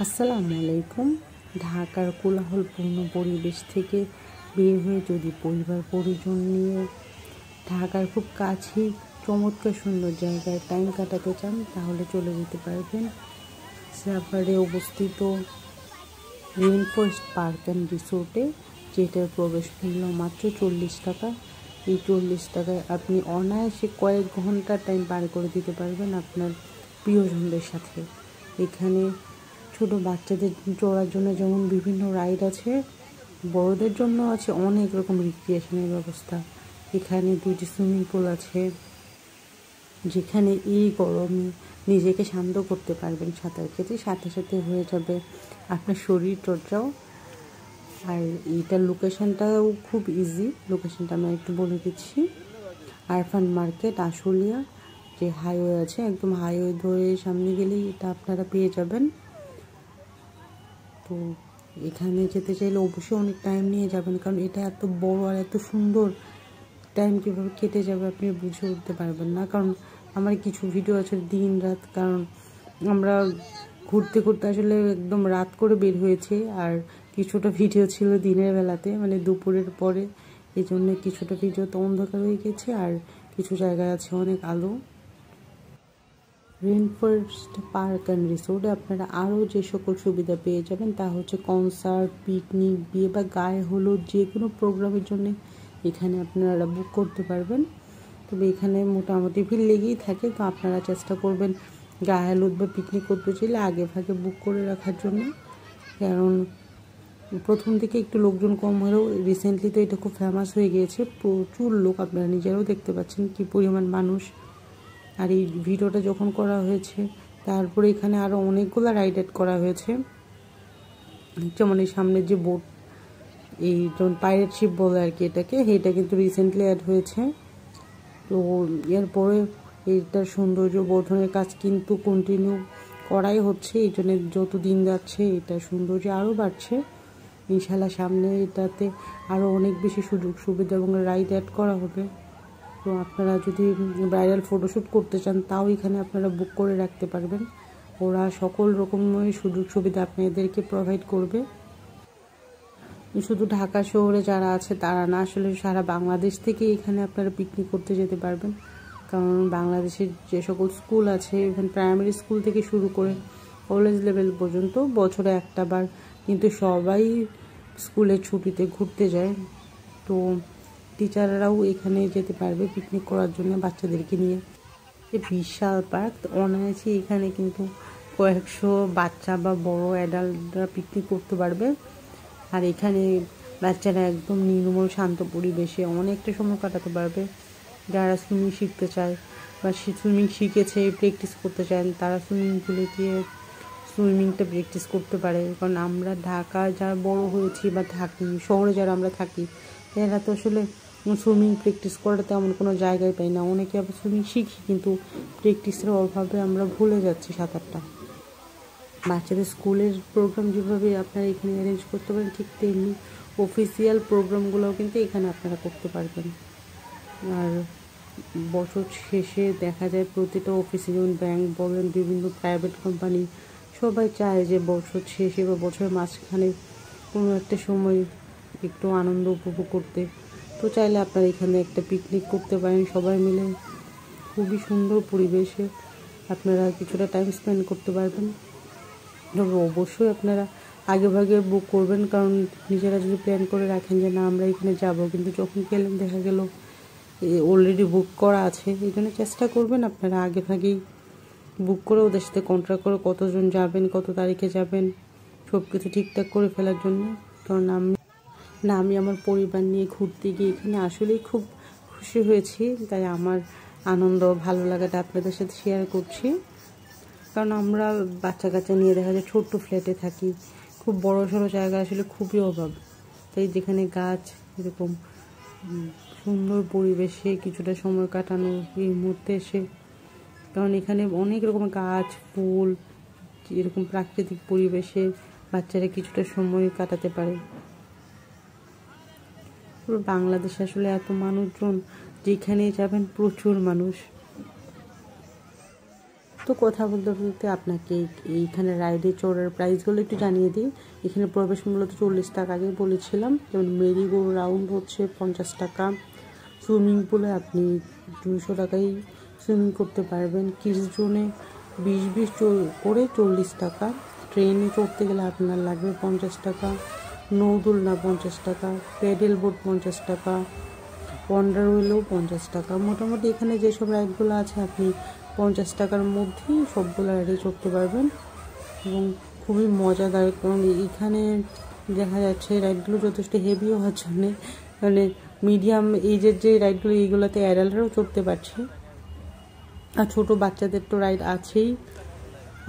আসসালামু আলাইকুম। ঢাকার কোলাহলপূর্ণ পরিবেশ থেকে বের হয়ে যদি পরিবার পরিজন নিয়ে ঢাকার খুব কাছেই চমৎকার সুন্দর জায়গায় টাইম কাটাতে চান তাহলে চলে যেতে পারবেন সাভারে অবস্থিত রেইনফরেস্ট পার্ক অ্যান্ড রিসোর্টে, যেটার প্রবেশ মূল্য মাত্র 40 টাকা। এই 40 টাকায় আপনি অনায়াসে কয়েক ঘন্টা টাইম পার করে দিতে পারবেন আপনার প্রিয়জনদের সাথে। এখানে ছোট বাচ্চাদের চড়ার জন্য যেমন বিভিন্ন রাইড আছে, বড়দের জন্য আছে অনেক রকম রিক্রিয়েশনের ব্যবস্থা। এখানে 2টি সুইমিং পুল আছে, যেখানে এই গরমে নিজেকে শান্ত করতে পারবেন সাঁতার কেটে, সাথে সাথে হয়ে যাবে আপনার শরীর চর্চাও। আর এইটার লোকেশনটাও খুব ইজি, লোকেশনটা আমি একটু বলে দিচ্ছি। আরফান মার্কেট, আশুলিয়া যে হাইওয়ে আছে, একদম হাইওয়ে ধরে সামনে গেলেই এটা আপনারা পেয়ে যাবেন। তো এখানে যেতে চাইলে অবশ্যই অনেক টাইম নিয়ে যাবেন, কারণ এটা এত বড় আর এত সুন্দর, টাইম কীভাবে কেটে যাবে আপনি বুঝে উঠতে পারবেন না। কারণ আমার কিছু ভিডিও আছে দিন রাত, কারণ আমরা ঘুরতে ঘুরতে আসলে একদম রাত করে বের হয়েছে, আর কিছুটা ভিডিও ছিল দিনের বেলাতে, মানে দুপুরের পরে। এই জন্য কিছুটা ভিডিও তো অন্ধকার হয়ে গেছে, আর কিছু জায়গায় আছে অনেক আলো। রেইনফরেস্ট পার্ক অ্যান্ড রিসোর্টে আপনারা আরও যে সকল সুবিধা পেয়ে যাবেন তা হচ্ছে কনসার্ট, পিকনিক, বিয়ে বা গায়ে হলুদ যে কোনো প্রোগ্রামের জন্য এখানে আপনারা বুক করতে পারবেন। তবে এখানে মোটামুটি ভিড় লেগেই থাকে, তো আপনারা চেষ্টা করবেন গায়ে হলুদ বা পিকনিক করতে চাইলে আগে ভাগে বুক করে রাখার জন্য। কারণ প্রথম দিকে একটু লোকজন কম হলেও রিসেন্টলি তো এটা খুব ফেমাস হয়ে গিয়েছে, প্রচুর লোক, আপনারা নিজেরাও দেখতে পাচ্ছেন কী পরিমাণ মানুষ। আর এই ভিডিওটা যখন করা হয়েছে তারপরে এখানে আরও অনেকগুলো রাইড অ্যাড করা হয়েছে, যেমন এই সামনের যে বোট, এই যেমন পাইরেট শিপ বলে আর কি এটাকে, এটা কিন্তু রিসেন্টলি অ্যাড হয়েছে। তো এরপরে এইটার সৌন্দর্য বর্ধনের কাজ কিন্তু কন্টিনিউ করাই হচ্ছে, এই জন্য যত দিন যাচ্ছে এটার সৌন্দর্য আরও বাড়ছে। ইনশাল্লাহ সামনে এটাতে আরও অনেক বেশি সুযোগ সুবিধা এবং রাইড অ্যাড করা হবে। তো আপনারা যদি ব্রাইডাল ফটোশ্যুট করতে চান তাও এখানে আপনারা বুক করে রাখতে পারবেন, ওরা সকল রকমের সুযোগ সুবিধা আপনাদেরকে প্রোভাইড করবে। শুধু ঢাকা শহরে যারা আছে তারা না, আসলে সারা বাংলাদেশ থেকে এখানে আপনারা পিকনিক করতে যেতে পারবেন। কারণ বাংলাদেশের যে সকল স্কুল আছে, ইভেন প্রাইমারি স্কুল থেকে শুরু করে কলেজ লেভেল পর্যন্ত বছরে একটা বার কিন্তু সবাই স্কুলের ছুটিতে ঘুরতে যায়। তো টিচাররাও এখানে যেতে পারবে পিকনিক করার জন্য বাচ্চাদেরকে নিয়ে। বিশাল পার্ক, অনায়াসে এখানে কিন্তু কয়েকশো বাচ্চা বা বড় অ্যাডাল্টরা পিকনিক করতে পারবে। আর এখানে বাচ্চারা একদম নির্মল শান্ত পরিবেশে অনেকটা সময় কাটাতে পারবে। যারা সুইমিং শিখতে চায় বা সুইমিং শিখেছে প্র্যাকটিস করতে চান, তারা সুইমিং পুলে গিয়ে সুইমিংটা প্র্যাকটিস করতে পারে। কারণ আমরা ঢাকা যারা বড় হয়েছি বা থাকি, শহরে যারা আমরা থাকি, এরা তো আসলে সুইমিং প্র্যাকটিস করার তেমন কোনো জায়গায় পাই না। অনেকে আবার সুইমিং শিখি, কিন্তু প্র্যাকটিসের অভাবে আমরা ভুলে যাচ্ছি সাঁতারটা। বাচ্চাদের স্কুলের প্রোগ্রাম যেভাবে আপনারা এখানে অ্যারেঞ্জ করতে পারেন, ঠিক তেমনি অফিসিয়াল প্রোগ্রামগুলোও কিন্তু এখানে আপনারা করতে পারবেন। আর বছর শেষে দেখা যায় প্রতিটা অফিসে, যেমন ব্যাংক বলেন, বিভিন্ন প্রাইভেট কোম্পানি, সবাই চায় যে বছর শেষে বা বছরের মাঝখানে কোনো একটা সময় একটু আনন্দ উপভোগ করতে। তো চাইলে আপনারা এখানে একটা পিকনিক করতে পারেন সবাই মিলে, খুবই সুন্দর পরিবেশে আপনারা কিছুটা টাইম স্পেন্ড করতে পারবেন। তবে অবশ্যই আপনারা আগে ভাগে বুক করবেন, কারণ নিজেরা যদি প্ল্যান করে রাখেন যে না আমরা এখানে যাব, কিন্তু যখন গেলেন দেখা গেল অলরেডি বুক করা আছে, এই জন্য চেষ্টা করবেন আপনারা আগে ভাগেই বুক করে ওদের সাথে কন্ট্রাক্ট করে কতজন যাবেন, কত তারিখে যাবেন, সব কিছু ঠিকঠাক করে ফেলার জন্য। কারণ আমি আমার পরিবার নিয়ে ঘুরতে গিয়ে এখানে আসলেই খুব খুশি হয়েছি, তাই আমার আনন্দ ভালো লাগাটা আপনাদের সাথে শেয়ার করছি। কারণ আমরা বাচ্চা কাচ্চা নিয়ে দেখা যায় ছোট্ট ফ্ল্যাটে থাকি, খুব বড় সড়ো জায়গা আসলে খুবই অভাব। তাই যেখানে গাছ, এরকম সুন্দর পরিবেশে কিছুটা সময় কাটানো এই মুহূর্তে এসে, কারণ এখানে অনেক রকম গাছ, ফুল, এরকম প্রাকৃতিক পরিবেশে বাচ্চারা কিছুটা সময় কাটাতে পারে। পুরো বাংলাদেশে আসলে এত মানুষজন, যেখানেই যাবেন প্রচুর মানুষ। তো কথা বলতে বলতে আপনাকে এইখানে রাইডে চড়ার প্রাইসগুলো একটু জানিয়ে দিই। এখানে প্রবেশ মূল্য তো 40 টাকা আগে বলেছিলাম। যেমন মেরি গো রাউন্ড হচ্ছে 50 টাকা, সুইমিং পুলে আপনি 200 টাকায় সুইমিং করতে পারবেন, কিডস জোনে 20 করে 40 টাকা, ট্রেনে চড়তে গেলে আপনার লাগবে 50 টাকা, নৌদোলনা 50 টাকা, প্যাডেল বোট 50 টাকা, ওয়ান্ডার হুইলও 50 টাকা। মোটামুটি এখানে যেসব রাইডগুলো আছে আপনি 50 টাকার মধ্যেই সবগুলো রাইডে চড়তে পারবেন এবং খুবই মজাদার। কারণ এখানে দেখা যাচ্ছে রাইডগুলো যথেষ্ট হেভি হওয়ার জন্যে মানে মিডিয়াম এজের যে রাইডগুলো এইগুলোতে অ্যাডাল্টরাও চড়তে পারছে, আর ছোটো বাচ্চাদের তো রাইড আছেই,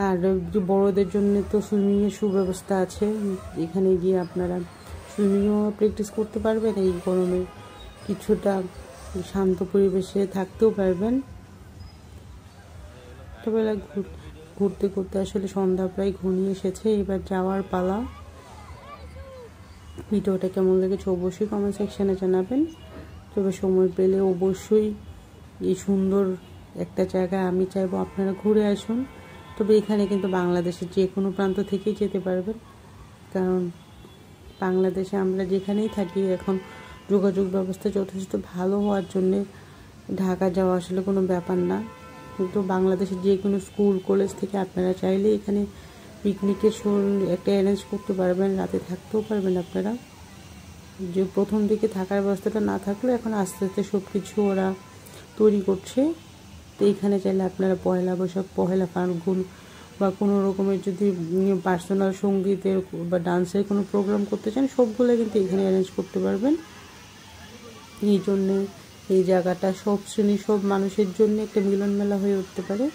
আর যে বড়োদের জন্য তো সুইমিংয়ের সুব্যবস্থা আছে। এখানে গিয়ে আপনারা সুইমিংও প্র্যাকটিস করতে পারবেন, এই গরমে কিছুটা শান্ত পরিবেশে থাকতেও পারবেন। তবে ঘুরতে ঘুরতে আসলে সন্ধ্যা প্রায় ঘনিয়ে এসেছে, এবার যাওয়ার পালা। ভিডিওটা কেমন লেগেছে অবশ্যই কমেন্ট সেকশানে জানাবেন। তবে সময় পেলে অবশ্যই এই সুন্দর একটা জায়গায় আমি চাইবো আপনারা ঘুরে আসুন। তবে এখানে কিন্তু বাংলাদেশের যে কোনো প্রান্ত থেকেই যেতে পারবেন, কারণ বাংলাদেশে আমরা যেখানেই থাকি এখন যোগাযোগ ব্যবস্থা যথেষ্ট ভালো হওয়ার জন্যে ঢাকা যাওয়া আসলে কোনো ব্যাপার না। কিন্তু বাংলাদেশের যে কোনো স্কুল কলেজ থেকে আপনারা চাইলে এখানে পিকনিকের একটা অ্যারেঞ্জ করতে পারবেন, রাতে থাকতেও পারবেন আপনারা। যে প্রথম দিকে থাকার ব্যবস্থাটা না থাকলে এখন আস্তে আস্তে সব কিছু ওরা তৈরি করছে। তো এইখানে চাইলে আপনারা পয়লা বৈশাখ, পহেলা ফাল্গুন বা কোনো রকমের যদি পার্সোনাল সঙ্গীতের বা ডান্সের কোনো প্রোগ্রাম করতে চান সবগুলো কিন্তু এখানে অ্যারেঞ্জ করতে পারবেন। এই জন্যে এই জায়গাটা সব শ্রেণীর সব মানুষের জন্য একটা মিলন মেলা হয়ে উঠতে পারে।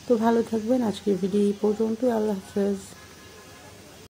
তো ভালো থাকবেন, আজকের ভিডিও এই পর্যন্ত। আল্লাহ হাফেজ।